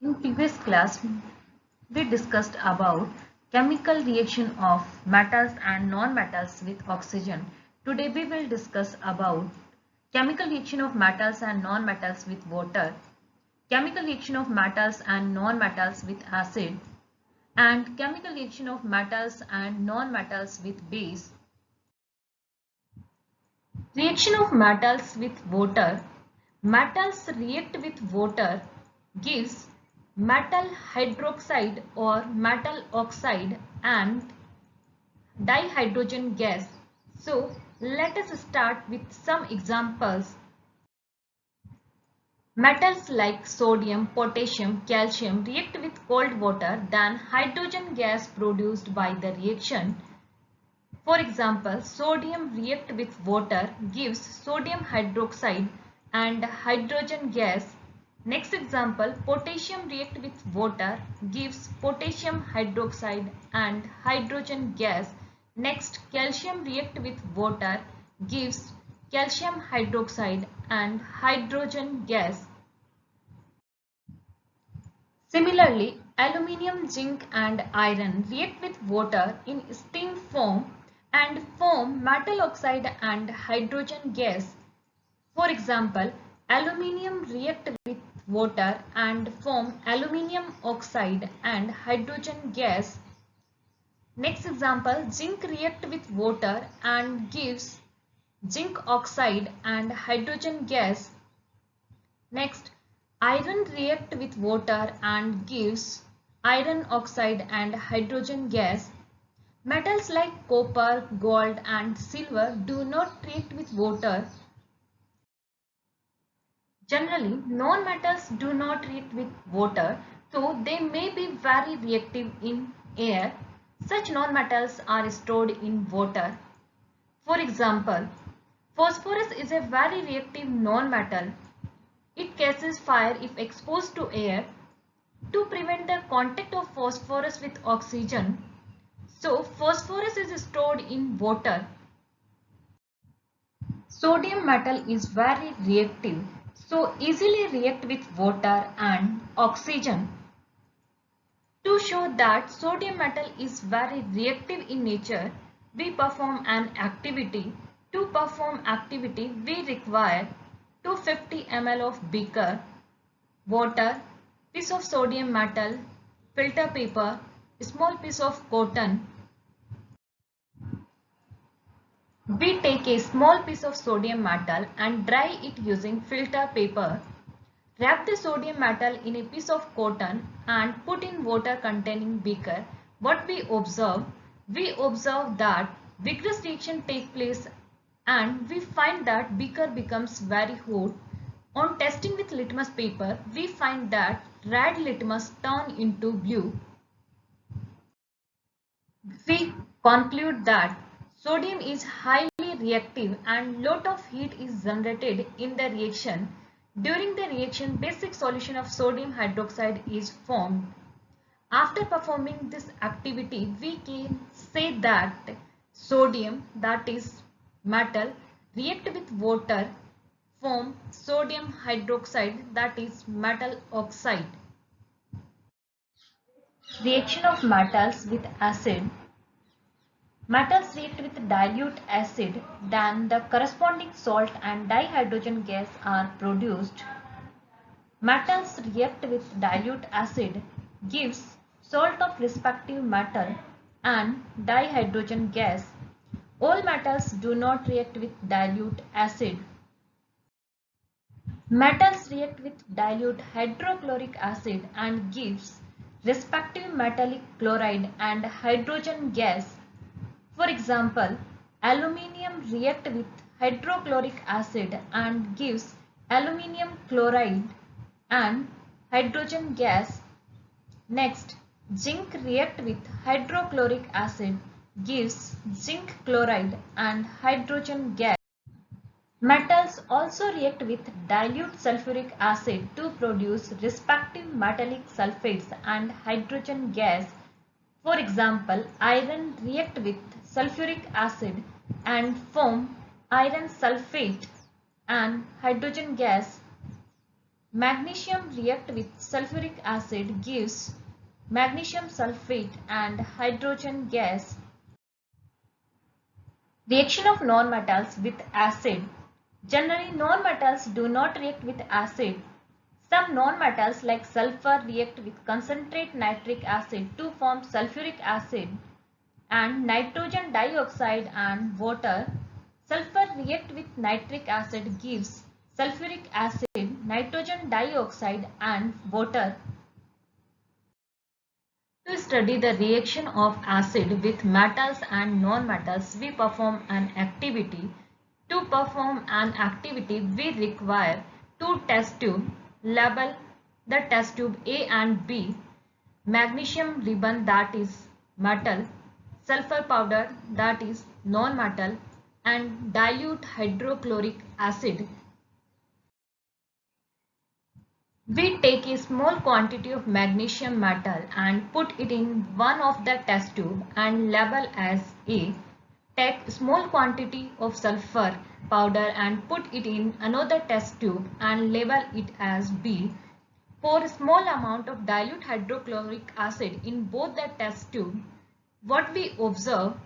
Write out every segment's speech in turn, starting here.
In previous class, we discussed about chemical reaction of metals and non-metals with oxygen. Today we will discuss about chemical reaction of metals and non-metals with water, chemical reaction of metals and non-metals with acid, and chemical reaction of metals and non-metals with base. Reaction of metals with water. Metals react with water gives metal hydroxide or metal oxide and dihydrogen gas. So let us start with some examples. Metals like sodium, potassium, calcium react with cold water, then hydrogen gas produced by the reaction. For example, sodium react with water gives sodium hydroxide and hydrogen gas. Next example, potassium react with water gives potassium hydroxide and hydrogen gas. Next, calcium react with water gives calcium hydroxide and hydrogen gas. Similarly, aluminium, zinc and iron react with water in steam form and form metal oxide and hydrogen gas. For example, aluminium react with water and form aluminium oxide and hydrogen gas. Next example, zinc react with water and gives zinc oxide and hydrogen gas. Next, iron react with water and gives iron oxide and hydrogen gas. Metals like copper, gold and silver do not react with water. Generally, non-metals do not react with water, so they may be very reactive in air. Such non-metals are stored in water. For example, phosphorus is a very reactive non-metal. It catches fire if exposed to air. To prevent the contact of phosphorus with oxygen, so phosphorus is stored in water. Sodium metal is very reactive, so easily react with water and oxygen. To show that sodium metal is very reactive in nature, we perform an activity. To perform activity, we require 250 ml of beaker, water, piece of sodium metal, filter paper, small piece of cotton. We take a small piece of sodium metal and dry it using filter paper. Wrap the sodium metal in a piece of cotton and put in water containing beaker. What we observe? We observe that vigorous reaction take place and we find that beaker becomes very hot. On testing with litmus paper, we find that red litmus turn into blue. We conclude that sodium is highly reactive and lot of heat is generated in the reaction. During the reaction, basic solution of sodium hydroxide is formed. After performing this activity, we can say that sodium, that is metal, react with water, form sodium hydroxide, that is metal oxide. Reaction of metals with acid. Metals react with dilute acid, then the corresponding salt and dihydrogen gas are produced. Metals react with dilute acid, gives salt of respective metal and dihydrogen gas. All metals do not react with dilute acid. Metals react with dilute hydrochloric acid and gives respective metallic chloride and hydrogen gas. For example, aluminium react with hydrochloric acid and gives aluminium chloride and hydrogen gas. Next, zinc react with hydrochloric acid, gives zinc chloride and hydrogen gas. Metals also react with dilute sulfuric acid to produce respective metallic sulfates and hydrogen gas. For example, iron react with sulfuric acid and form iron sulfate and hydrogen gas. Magnesium react with sulfuric acid gives magnesium sulfate and hydrogen gas. Reaction of nonmetals with acid. Generally, nonmetals do not react with acid. Some nonmetals like sulfur react with concentrate nitric acid to form sulfuric acid and nitrogen dioxide and water. Sulfur react with nitric acid gives sulfuric acid, nitrogen dioxide and water. To study the reaction of acid with metals and non-metals, we perform an activity. To perform an activity, we require two test tubes. Label the test tube A and B. Magnesium ribbon, that is metal, sulfur powder, that is non-metal, and dilute hydrochloric acid. We take a small quantity of magnesium metal and put it in one of the test tube and label as A. Take small quantity of sulfur powder and put it in another test tube and label it as B. Pour a small amount of dilute hydrochloric acid in both the test tube. What we observe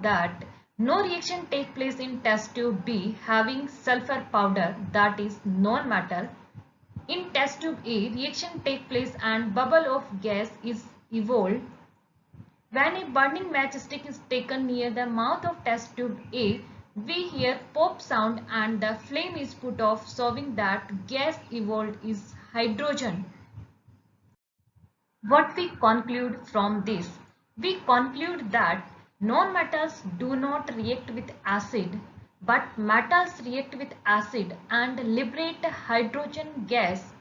that no reaction take place in test tube B having sulfur powder, that is non-metal. In test tube A, reaction take place and bubble of gas is evolved. When a burning matchstick is taken near the mouth of test tube A, we hear pop sound and the flame is put off, showing that gas evolved is hydrogen. What we conclude from this? We conclude that non-metals do not react with acid, but metals react with acid and liberate hydrogen gas.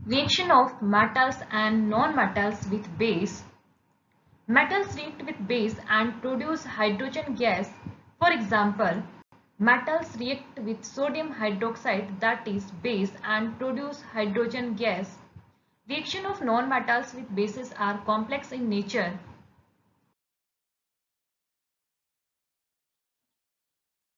Reaction of metals and non-metals with base. Metals react with base and produce hydrogen gas. For example, metals react with sodium hydroxide, that is base, and produce hydrogen gas. Reaction of non-metals with bases are complex in nature.